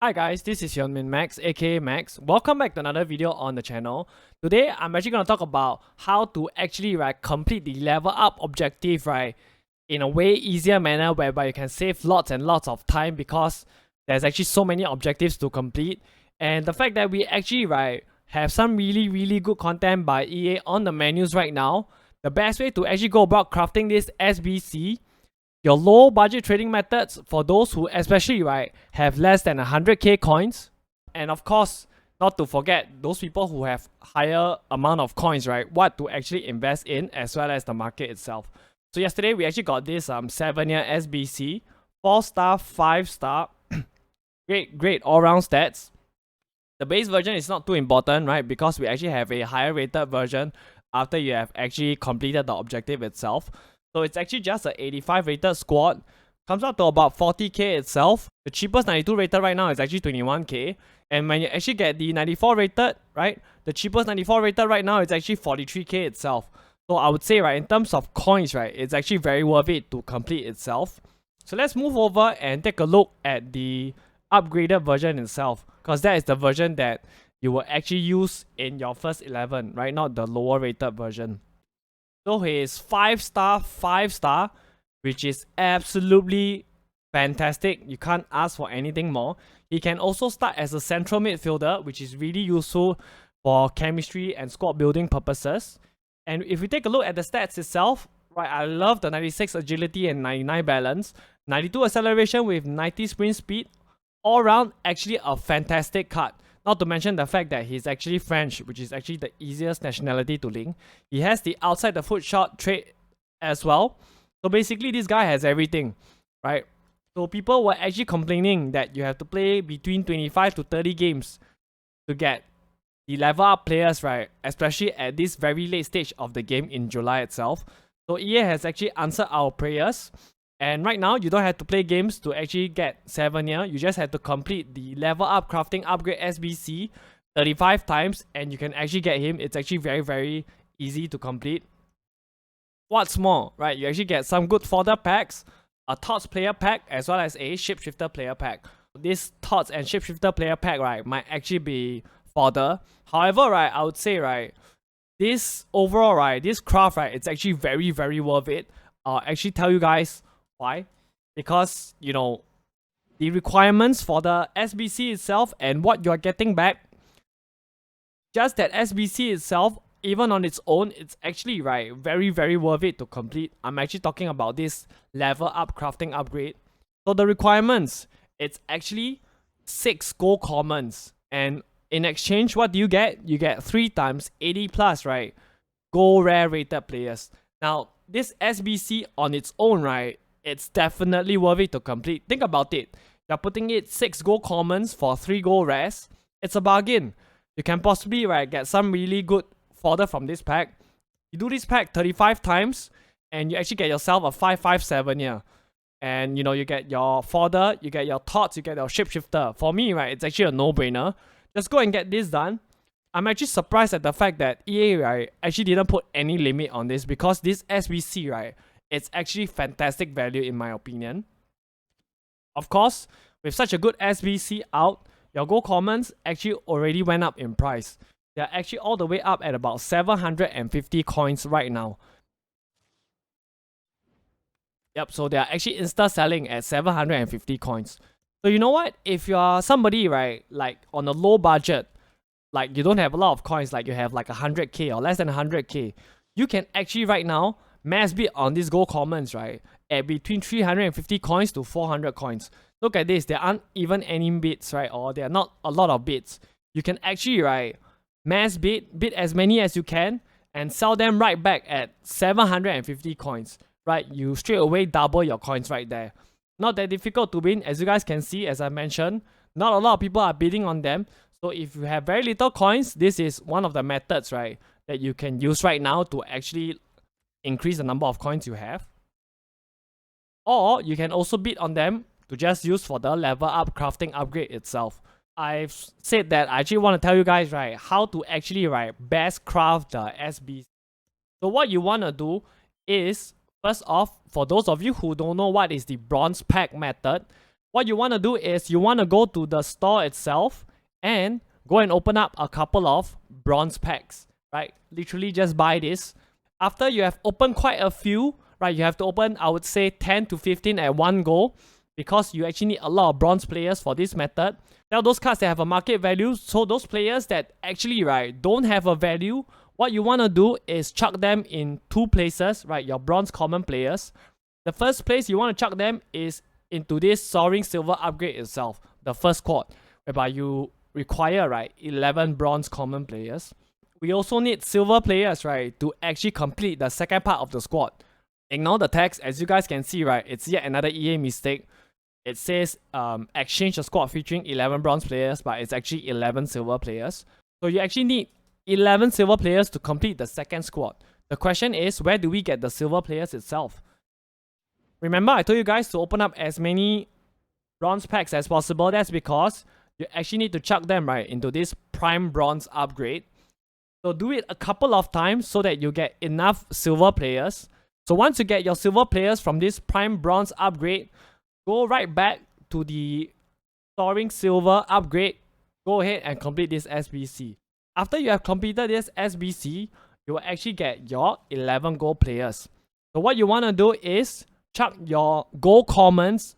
Hi guys, this is Hyunmin Max aka Max. Welcome back to another video on the channel. Today I'm actually going to talk about how to actually complete the level up objective in a way easier manner whereby you can save lots and lots of time because there's actually so many objectives to complete, and the fact that we actually have some really good content by EA on the menus right now. The best way to actually go about crafting this SBC, your low budget trading methods for those who especially have less than 100k coins, and of course not to forget those people who have higher amount of coins, what to actually invest in, as well as the market itself. So yesterday we actually got this 7-year SBC, 4-star, 5-star, great all-round stats. The base version is not too important, because we actually have a higher rated version after you have actually completed the objective itself. So it's actually just an 85 rated squad. Comes out to about 40k itself. The cheapest 92 rated right now is actually 21k. And when you actually get the 94 rated, the cheapest 94 rated right now is actually 43k itself. So I would say, in terms of coins, it's actually very worth it to complete itself. So let's move over and take a look at the upgraded version itself, because that is the version that you will actually use in your first 11, not the lower rated version. So he is 5-star, 5-star, which is absolutely fantastic. You can't ask for anything more. He can also start as a central midfielder, which is really useful for chemistry and squad building purposes. And if we take a look at the stats itself, I love the 96 agility and 99 balance, 92 acceleration with 90 sprint speed. All around, actually a fantastic card. Not to mention the fact that he's actually French, which is actually the easiest nationality to link. He has the outside the foot shot trait as well. So basically this guy has everything, right? So people were actually complaining that you have to play between 25 to 30 games to get the level up players, especially at this very late stage of the game in July itself. So EA has actually answered our prayers. And right now, you don't have to play games to actually get 7-year. You just have to complete the level up crafting upgrade SBC 35 times and you can actually get him. It's actually very easy to complete. What's more, you actually get some good fodder packs, a Tots player pack, as well as a shapeshifter player pack. This Tots and shapeshifter player pack, might actually be fodder. However, I would say, this overall, this craft, it's actually very worth it. I'll actually tell you guys why. Because, the requirements for the SBC itself and what you're getting back, just that SBC itself, even on its own, it's actually very worth it to complete. I'm actually talking about this level up crafting upgrade. So the requirements, it's actually 6 gold commons, and in exchange, what do you get? You get 3 times 80 plus gold rare rated players. Now this SBC on its own, it's definitely worth it to complete. Think about it. You're putting it 6 gold commons for 3 gold rares. It's a bargain. You can possibly get some really good fodder from this pack. You do this pack 35 times and you actually get yourself a 5/5/7 here. And you get your fodder, you get your Tots, you get your shapeshifter. For me, it's actually a no-brainer. Just go and get this done. I'm actually surprised at the fact that EA actually didn't put any limit on this, because this SBC it's actually fantastic value in my opinion. Of course, with such a good SBC out, your gold commons actually already went up in price. They're actually all the way up at about 750 coins right now. Yep, so they're actually insta selling at 750 coins. So you know what? If you're somebody, like on a low budget, like you don't have a lot of coins, like you have like 100k or less than 100k, you can actually right now mass bid on these gold commons, at between 350 coins to 400 coins. Look at this, there aren't even any bids, or there are not a lot of bids. You can actually, mass bid as many as you can, and sell them right back at 750 coins, You straight away double your coins right there. Not that difficult to win, as you guys can see, as I mentioned. Not a lot of people are bidding on them. So if you have very little coins, this is one of the methods, that you can use right now to actually increase the number of coins you have. Or you can also bid on them to just use for the level up crafting upgrade itself. I've said that I actually want to tell you guys, how to actually, best craft the SBC. So what you want to do is, first off, for those of you who don't know what is the bronze pack method, what you want to do is you want to go to the store itself and go and open up a couple of bronze packs, right? Literally just buy this. After you have opened quite a few, right, you have to open, I would say 10 to 15 at one go, because you actually need a lot of bronze players for this method. Now those cards that have a market value, so those players that actually, right, don't have a value, what you want to do is chuck them in two places, right, your bronze common players. The first place you want to chuck them is into this soaring silver upgrade itself, the first squad, whereby you require, right, 11 bronze common players. We also need silver players, right, to actually complete the second part of the squad. Ignore the text, as you guys can see, right, it's yet another EA mistake. It says exchange a squad featuring 11 bronze players, but it's actually 11 silver players. So you actually need 11 silver players to complete the second squad. The question is, where do we get the silver players itself? Remember, I told you guys to open up as many bronze packs as possible. That's because you actually need to chuck them, right, into this prime bronze upgrade. So do it a couple of times so that you get enough silver players. So once you get your silver players from this prime bronze upgrade, go right back to the soaring silver upgrade. Go ahead and complete this SBC. After you have completed this SBC, you will actually get your 11 gold players. So what you want to do is chuck your gold commons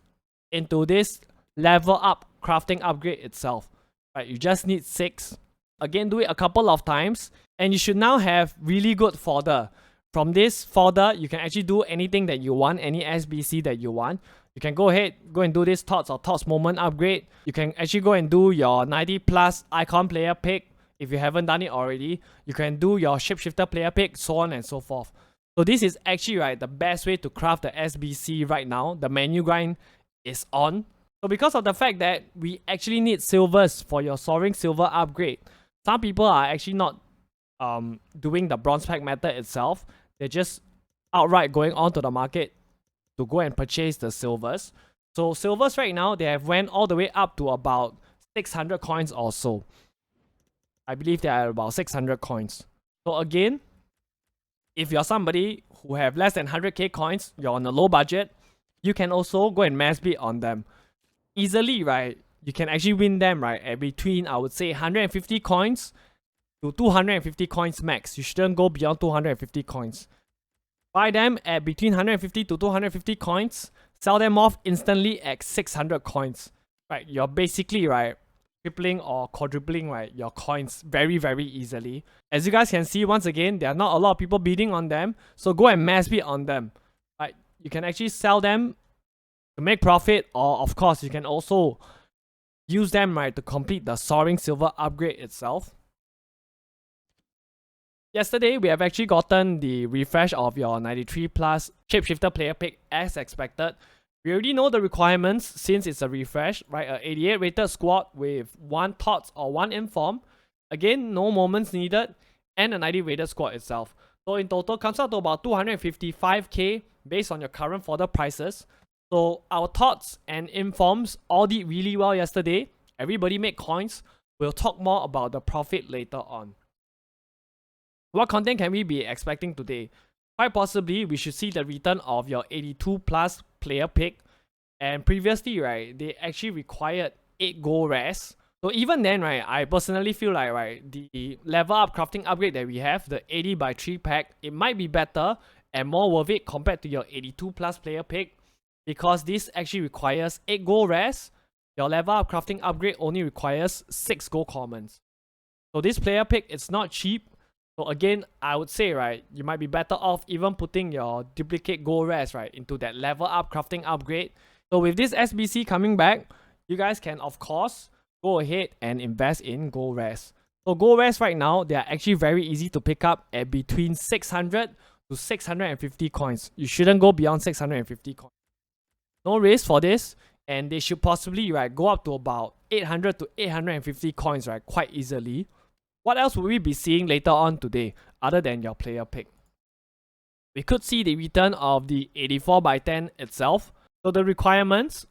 into this level up crafting upgrade itself. Right, you just need 6. Again, do it a couple of times, and you should now have really good fodder. From this fodder, you can actually do anything that you want, any SBC that you want. You can go ahead, go and do this Thoughts or Thoughts Moment upgrade. You can actually go and do your 90 plus icon player pick if you haven't done it already. You can do your shapeshifter player pick, so on and so forth. So this is actually, right, the best way to craft the SBC right now. The menu grind is on. So because of the fact that we actually need silvers for your soaring silver upgrade, some people are actually not doing the bronze pack method itself. They're just outright going onto the market to go and purchase the silvers. So silvers right now, they have went all the way up to about 600 coins or so. I believe they are about 600 coins. So again, if you're somebody who have less than 100k coins, you're on a low budget, you can also go and mass bid on them. Easily, right, you can actually win them, right, at between, I would say, 150 coins to 250 coins max. You shouldn't go beyond 250 coins. Buy them at between 150 to 250 coins, sell them off instantly at 600 coins. Right, you're basically, right, tripling or quadrupling, right, your coins very, very easily. As you guys can see, once again, there are not a lot of people bidding on them, so go and mass bid on them. Right, you can actually sell them to make profit, or of course, you can also use them, right, to complete the soaring silver upgrade itself. Yesterday, we have actually gotten the refresh of your 93 plus shapeshifter player pick as expected. We already know the requirements since it's a refresh, right? A 88 rated squad with 1 thoughts or 1 inform. Again, no moments needed, and a 90 rated squad itself. So in total, comes out to about 255k based on your current fodder prices. So our thoughts and informs all did really well yesterday. Everybody made coins. We'll talk more about the profit later on. What content can we be expecting today? Quite possibly, we should see the return of your 82 plus player pick. And previously, right, they actually required 8 gold rares. So even then, right, I personally feel like, right, the level up crafting upgrade that we have, the 80 by 3 pack, it might be better and more worth it compared to your 82 plus player pick. Because this actually requires 8 gold rares. Your level up crafting upgrade only requires 6 gold commons. So this player pick, it's not cheap. So again, I would say, right, you might be better off even putting your duplicate gold rares, right, into that level up crafting upgrade. So with this SBC coming back, you guys can, of course, go ahead and invest in gold rares. So gold rares right now, they are actually very easy to pick up at between 600 to 650 coins. You shouldn't go beyond 650 coins. No risk for this, and they should possibly, right, go up to about 800 to 850 coins, right, quite easily. What else will we be seeing later on today, other than your player pick? We could see the return of the 84 by 10 itself. So the requirements,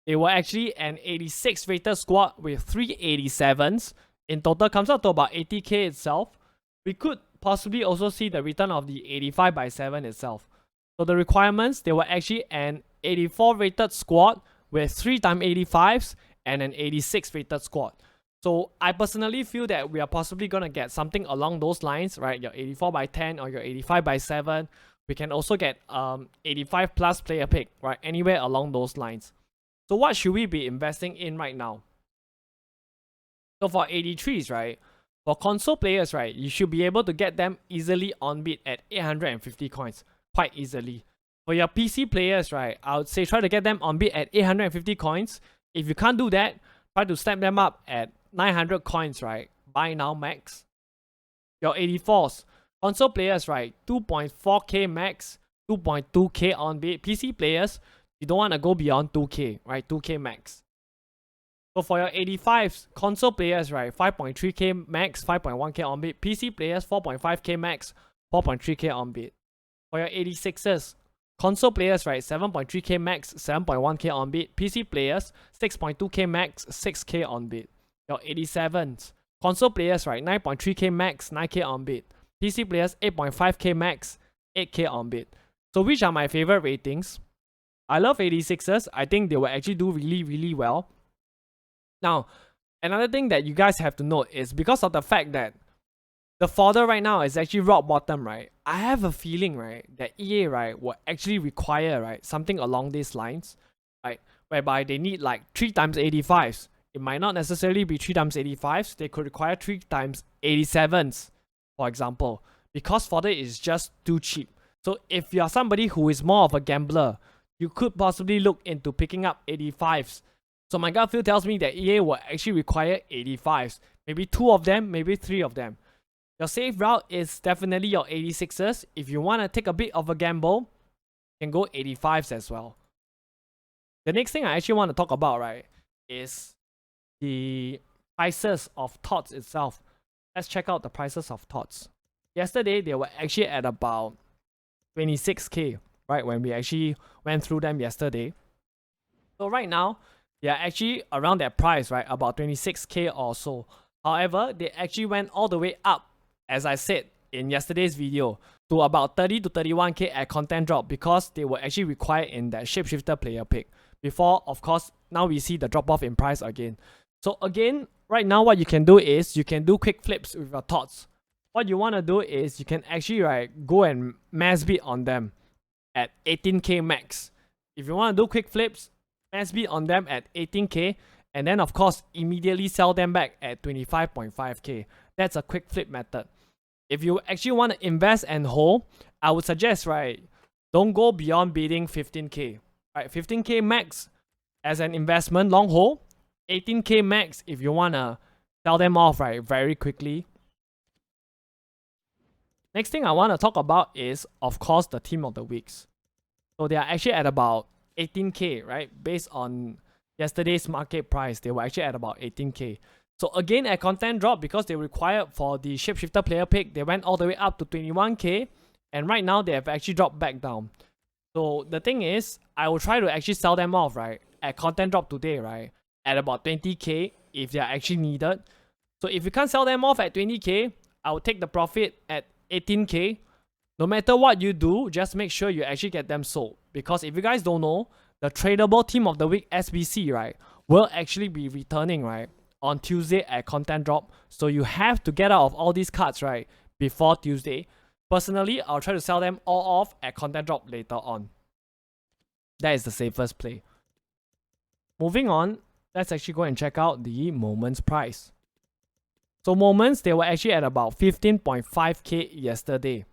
they were actually an 86 rated squad with 3 87s. In total, comes out to about 80k itself. We could possibly also see the return of the 85 by 7 itself. So the requirements, they were actually an 84 rated squad with 3x85s and an 86 rated squad. So I personally feel that we are possibly going to get something along those lines, right? Your 84x10 or your 85x7. We can also get 85 plus player pick, right? Anywhere along those lines. So what should we be investing in right now? So for 83s, right? For console players, right? You should be able to get them easily on bid at 850 coins. Quite easily. For your PC players, right? I would say try to get them on bid at 850 coins. If you can't do that, try to snap them up at 900 coins, right? Buy now max. Your 84s. Console players, right? 2.4k max, 2.2k on bid. PC players, you don't want to go beyond 2k, right? 2k max. So for your 85s, console players, right? 5.3k max, 5.1k on bid. PC players, 4.5k max, 4.3k on bid. For your 86s, console players, right? 7.3k max, 7.1k on bid. PC players, 6.2k max, 6k on bid. Your 87s, console players, right? 9.3k max, 9k on bid. PC players, 8.5k max, 8k on bid. So which are my favorite ratings? I love 86ers. I think they will actually do really, really well. Now, another thing that you guys have to note is because of the fact that the fodder right now is actually rock bottom, right? I have a feeling, right, that EA, right, will actually require, right, something along these lines, right, whereby they need like 3x85s. It might not necessarily be 3x85s. They could require 3x87s, for example, because fodder is just too cheap. So if you are somebody who is more of a gambler, you could possibly look into picking up 85s. So my gut feel tells me that EA will actually require 85s. Maybe 2 of them, maybe 3 of them. Your safe route is definitely your 86ers. If you want to take a bit of a gamble, you can go 85s as well. The next thing I actually want to talk about, right, is the prices of TOTS itself. Let's check out the prices of TOTS. Yesterday, they were actually at about 26k, right, when we actually went through them yesterday. So right now, they are actually around that price, right, about 26k or so. However, they actually went all the way up, as I said in yesterday's video, to about 30 to 31k at content drop because they were actually required in that shapeshifter player pick. Before, of course, now we see the drop off in price again. So again, right now what you can do is you can do quick flips with your TOTS. What you want to do is you can actually, right, go and mass bid on them at 18k max. If you want to do quick flips, mass bid on them at 18k, and then of course immediately sell them back at 25.5k. That's a quick flip method. If you actually want to invest and hold, I would suggest, right, don't go beyond bidding 15k. Right, 15k max as an investment long hold, 18k max if you want to sell them off, right, very quickly. Next thing I want to talk about is, of course, the team of the weeks. So they are actually at about 18k, right? Based on yesterday's market price, they were actually at about 18k. So again, at content drop, because they required for the shapeshifter player pick, they went all the way up to 21k. And right now, they have actually dropped back down. So the thing is, I will try to actually sell them off, right? At content drop today, right? At about 20k if they are actually needed. So if you can't sell them off at 20k, I will take the profit at 18k. No matter what you do, just make sure you actually get them sold. Because if you guys don't know, the tradable team of the week SBC, right, will actually be returning, right, on Tuesday at content drop. So you have to get out of all these cards, right, before Tuesday. Personally, I'll try to sell them all off at content drop later on. That is the safest play. Moving on, let's actually go and check out the Moments price. So Moments, they were actually at about 15.5k yesterday.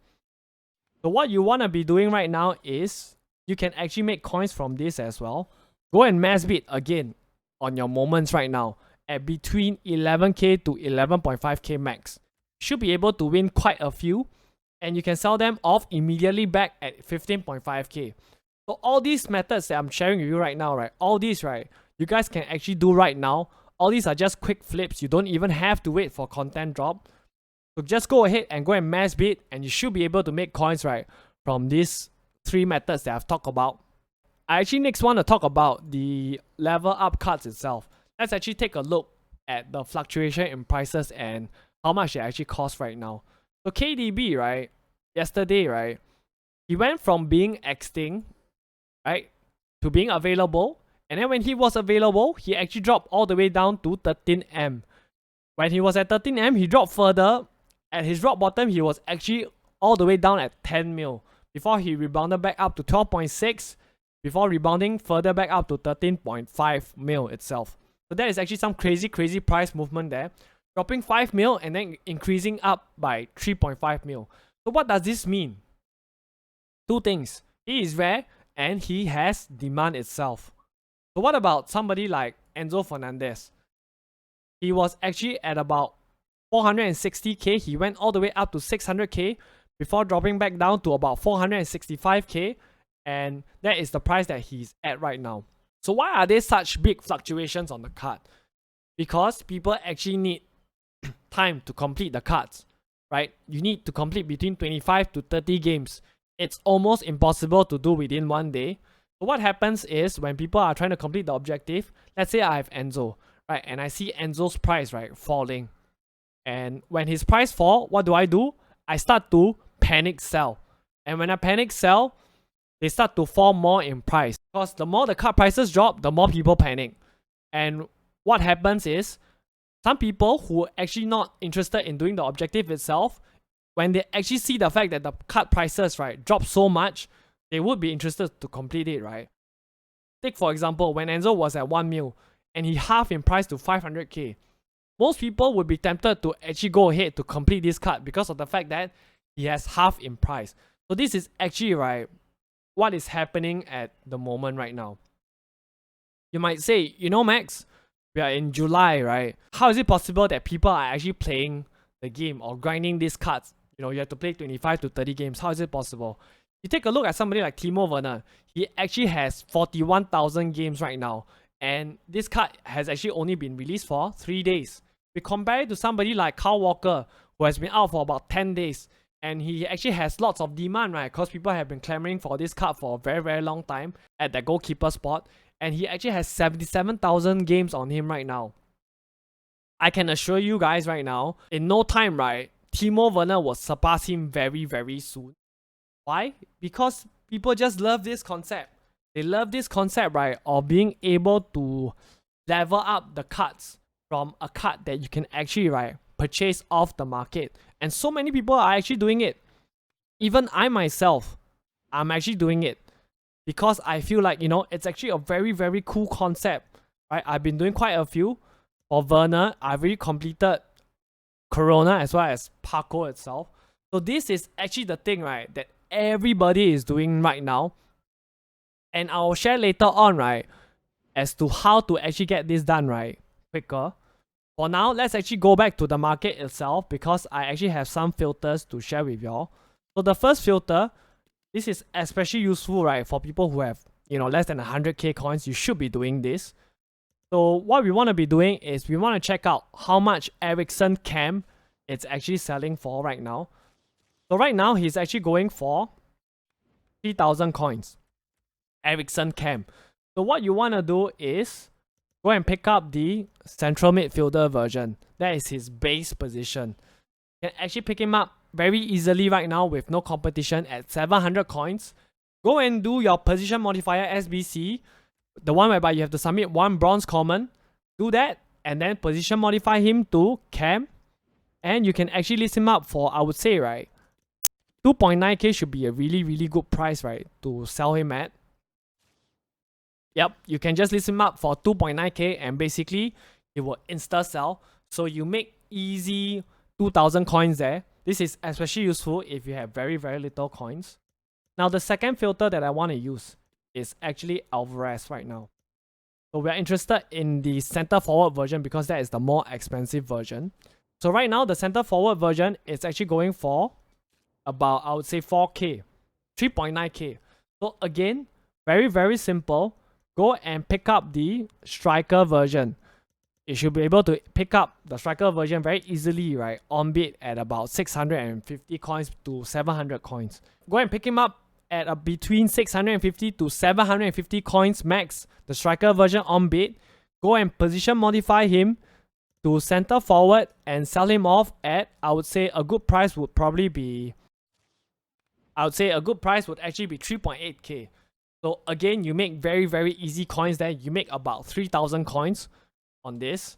So what you want to be doing right now is you can actually make coins from this as well. Go and mass bid again on your Moments right now at between 11k to 11.5k max. Should be able to win quite a few, and you can sell them off immediately back at 15.5k. So all these methods that I'm sharing with you right now, right, all these, right, you guys can actually do right now. All these are just quick flips. You don't even have to wait for content drop. So just go ahead and go and mass bid, and you should be able to make coins, right, from these 3 methods that I've talked about. I actually next want to talk about the level up cards itself. Let's actually take a look at the fluctuation in prices and how much they actually cost right now. So KDB, right, yesterday, right, he went from being extinct, right, to being available, And then when he was available, he actually dropped all the way down to 13M. When he was at 13M, he dropped further. At his rock bottom, he was actually all the way down at 10 mil before he rebounded back up to 12.6 before rebounding further back up to 13.5 mil itself. So that is actually some crazy price movement there. Dropping 5 mil and then increasing up by 3.5 mil. So what does this mean? Two things. He is rare and he has demand itself. So what about somebody like Enzo Fernandez? He was actually at about 460k. He went all the way up to 600k before dropping back down to about 465k. And that is the price that he's at right now. So why are there such big fluctuations on the card? Because people actually need time to complete the cards, right? You need to complete between 25 to 30 games. It's almost impossible to do within one day. So what happens is when people are trying to complete the objective, let's say I have Enzo, right? And I see Enzo's price, right, falling. And when his price fall, what do? I start to panic sell. And when I panic sell, they start to fall more in price. Because the more the card prices drop, the more people panic. And what happens is, some people who are actually not interested in doing the objective itself, when they actually see the fact that the card prices, right, drop so much, they would be interested to complete it, right? Take for example, when Enzo was at 1 mil and he halved in price to 500k, most people would be tempted to actually go ahead to complete this card because of the fact that he has halved in price. So this is actually, right, what is happening at the moment right now. You might say, you know, Max, we are in July, right? How is it possible that people are actually playing the game or grinding these cards? You know, you have to play 25 to 30 games. How is it possible? You take a look at somebody like Timo Werner. He actually has 41,000 games right now. And this card has actually only been released for 3 days. We compare it to somebody like Kyle Walker, who has been out for about 10 days. And he actually has lots of demand, right? Because people have been clamoring for this card for a very long time at the goalkeeper spot. And he actually has 77,000 games on him right now. I can assure you guys right now, in no time, right, Timo Werner will surpass him very soon. Why? Because people just love this concept. They love this concept, right, of being able to level up the cards from a card that you can actually, right, purchase off the market. And so many people are actually doing it. Even I myself, I'm actually doing it. Because I feel like, you know, it's actually a very cool concept, right? I've been doing quite a few. For Werner, I've already completed Corona as well as Paco itself. So this is actually the thing, right, that everybody is doing right now. And I'll share later on, right, as to how to actually get this done, right, quicker. For now, let's actually go back to the market itself because I actually have some filters to share with y'all. So the first filter, this is especially useful, right, for people who have, you know, less than 100k coins. You should be doing this. So what we want to be doing is we want to check out how much Ericsson Cam it's actually selling for right now. So right now, he's actually going for 3,000 coins. Ericsson Cam. So what you want to do is go and pick up the central midfielder version. That is his base position. You can actually pick him up very easily right now with no competition at 700 coins. Go and do your position modifier SBC, the one whereby you have to submit one bronze common. Do that and then position modify him to Cam. And you can actually list him up for, I would say, right, 2.9k should be a really good price, right, to sell him at. Yep, you can just list him up for 2.9k and basically it will insta sell. So you make easy 2,000 coins there. This is especially useful if you have very little coins. Now the second filter that I want to use is actually Alvarez right now. So we are interested in the center forward version because that is the more expensive version. So right now the center forward version is actually going for about, I would say, 4k, 3.9k. So again, very simple. Go and pick up the striker version. You should be able to pick up the striker version very easily, right, on bid at about 650 coins to 700 coins. Go and pick him up at between 650 to 750 coins max, the striker version on bid. Go and position modify him to center forward and sell him off at, I would say, a good price would probably be, I would say a good price would actually be 3.8k. So again, you make very, very easy coins there. You make about 3,000 coins on this.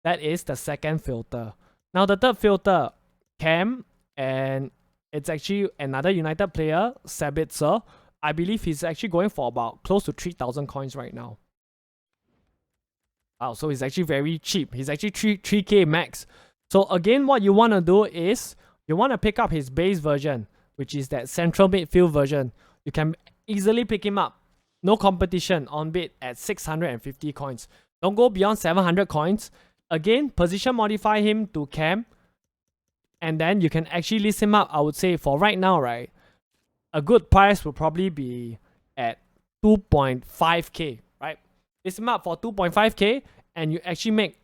That is the second filter. Now the third filter, Cam, and it's actually another United player, Sabitzer. I believe he's actually going for about close to 3,000 coins right now. Wow, so he's actually very cheap. He's actually 3k max. So again, what you want to do is you want to pick up his base version, which is that central midfield version. You can easily pick him up. No competition on bid at 650 coins. Don't go beyond 700 coins. Again, position modify him to Cam. And then you can actually list him up, I would say, for right now, right? A good price will probably be at 2.5k, right? List him up for 2.5k and you actually make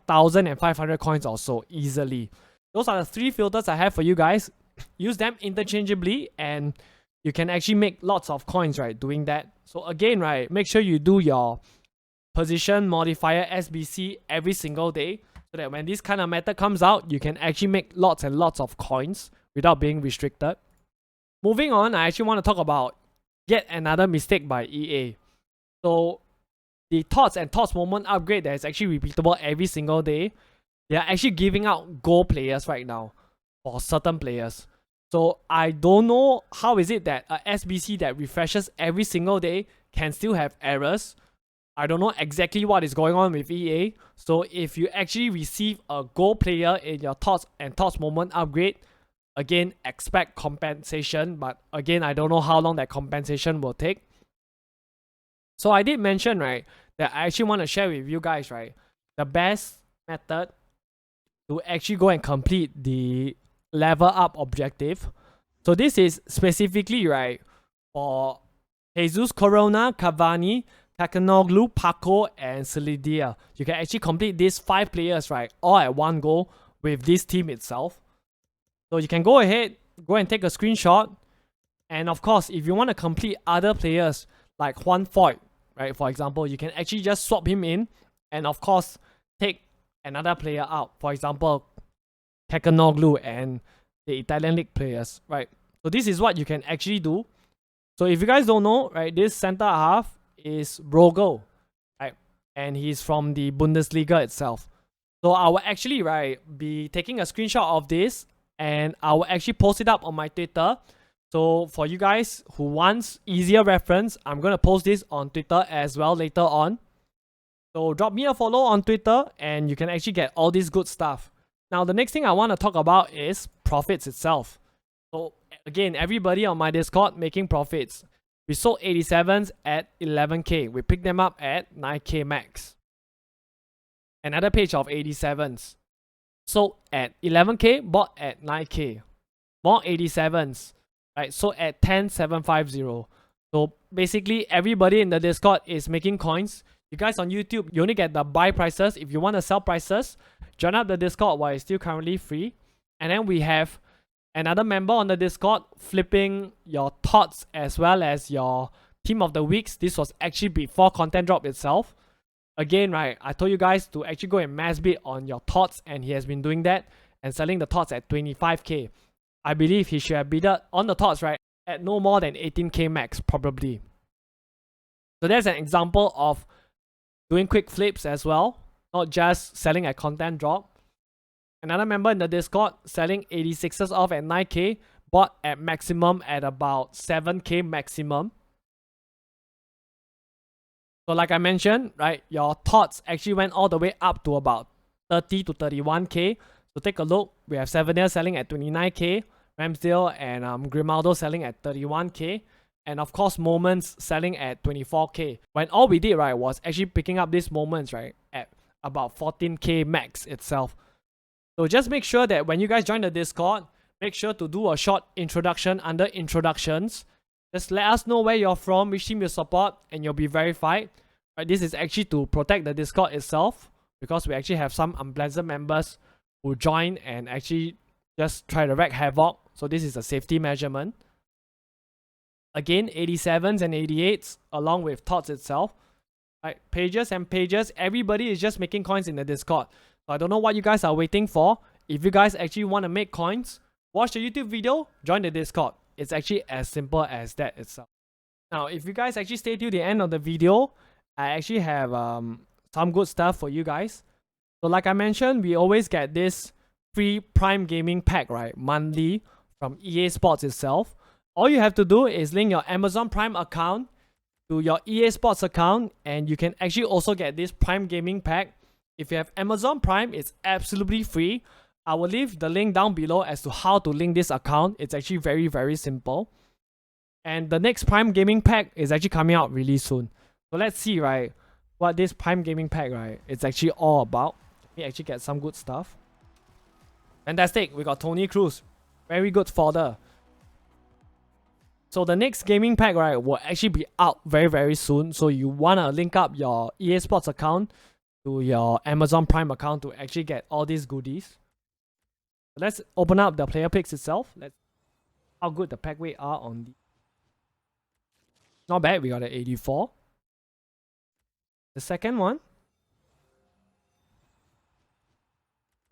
1,500 coins or so easily. Those are the 3 filters I have for you guys. Use them interchangeably and you can actually make lots of coins, right, doing that. So again, right, make sure you do your position modifier SBC every single day so that when this kind of method comes out, you can actually make lots and lots of coins without being restricted. Moving on, I actually want to talk about yet another mistake by EA. So the Thoughts and Thoughts moment upgrade that is actually repeatable every single day, they are actually giving out gold players right now for certain players. So I don't know how is it that a SBC that refreshes every single day can still have errors. I don't know exactly what is going on with EA. So if you actually receive a gold player in your Thoughts and Thoughts moment upgrade, again, expect compensation. But again, I don't know how long that compensation will take. So I did mention, right, that I actually want to share with you guys, right, the best method to actually go and complete the level up objective. So this is specifically, right, for Jesus Corona, Cavani, Takanoglu, Paco, and Salidia. You can actually complete these 5 players, right, all at one go with this team itself. So you can go ahead, go and take a screenshot. And of course, if you want to complete other players like Juan Foyt, right, for example, you can actually just swap him in and of course take another player out. For example, Takanoglu and the Italian league players, right? So this is what you can actually do. So if you guys don't know, right, this center half is Rogel, right? And he's from the Bundesliga itself. So I will actually, right, be taking a screenshot of this and I will actually post it up on my Twitter. So for you guys who wants easier reference, I'm going to post this on Twitter as well later on. So drop me a follow on Twitter and you can actually get all this good stuff. Now the next thing I want to talk about is profits itself. So again, everybody on my Discord making profits. We sold 87s at 11k. We picked them up at 9k max. Another page of 87s. Sold at 11k, bought at 9k. More 87s. Right, so at 10,750. So basically everybody in the Discord is making coins. You guys on YouTube, you only get the buy prices. If you want to sell prices, join up the Discord while it's still currently free. And then we have another member on the Discord flipping your thoughts as well as your team of the weeks. This was actually before content drop itself. Again, right, I told you guys to actually go and mass bid on your thoughts and he has been doing that and selling the thoughts at 25k. I believe he should have bidded on the thoughts, right, at no more than 18k max, probably. So that's an example of doing quick flips as well, not just selling at content drop. Another member in the Discord selling 86s off at 9k, bought at maximum at about 7k maximum. So like I mentioned, right, your thoughts actually went all the way up to about 30 to 31k. So take a look. We have Sevenier selling at 29k. Ramsdale and Grimaldo selling at 31k. And of course, Moments selling at 24k. When all we did, right, was actually picking up these Moments, right, at about 14k max itself. So just make sure that when you guys join the Discord, make sure to do a short introduction under introductions. Just let us know where you're from, which team you support, and you'll be verified. Right, this is actually to protect the Discord itself because we actually have some unpleasant members who join and actually just try to wreak havoc. So this is a safety measurement. Again, 87s and 88s along with thoughts itself. Right, pages and pages. Everybody is just making coins in the Discord. So I don't know what you guys are waiting for. If you guys actually want to make coins, watch the YouTube video, join the Discord. It's actually as simple as that itself. Now, if you guys actually stay till the end of the video, I actually have some good stuff for you guys. So like I mentioned, we always get this free Prime Gaming pack, right, monthly from EA Sports itself. All you have to do is link your Amazon Prime account to your EA Sports account, and you can actually also get this Prime Gaming pack. If you have Amazon Prime, it's absolutely free. I will leave the link down below as to how to link this account. It's actually very, very simple. And the next Prime Gaming pack is actually coming out really soon. So let's see, right, what this Prime Gaming pack, right, it's actually all about. Let me actually get some good stuff. Fantastic, we got Tony Cruz. Very good fodder. So the next gaming pack, right, will actually be out very, very soon. So you want to link up your EA Sports account to your Amazon Prime account to actually get all these goodies. Let's open up the player picks itself. Let's see how good the pack weight are on the... Not bad, we got an 84. The second one.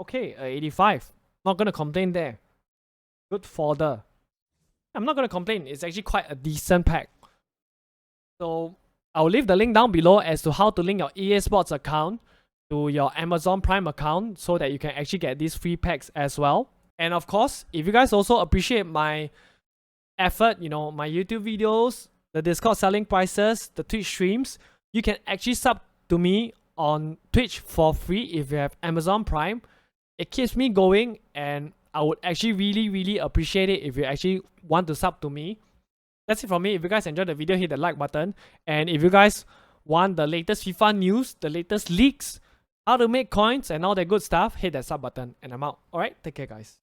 Okay, 85. Not gonna complain there. Good fodder. I'm not gonna complain. It's actually quite a decent pack. So I'll leave the link down below as to how to link your EA Sports account to your Amazon Prime account so that you can actually get these free packs as well. And of course, if you guys also appreciate my effort, you know, my YouTube videos, the Discord selling prices, the Twitch streams, you can actually sub to me on Twitch for free if you have Amazon Prime. It keeps me going, and I would actually really, really appreciate it if you actually want to sub to me. That's it from me. If you guys enjoyed the video, hit the like button. And if you guys want the latest FIFA news, the latest leaks, how to make coins, and all that good stuff, hit that sub button. And I'm out. Alright, take care, guys.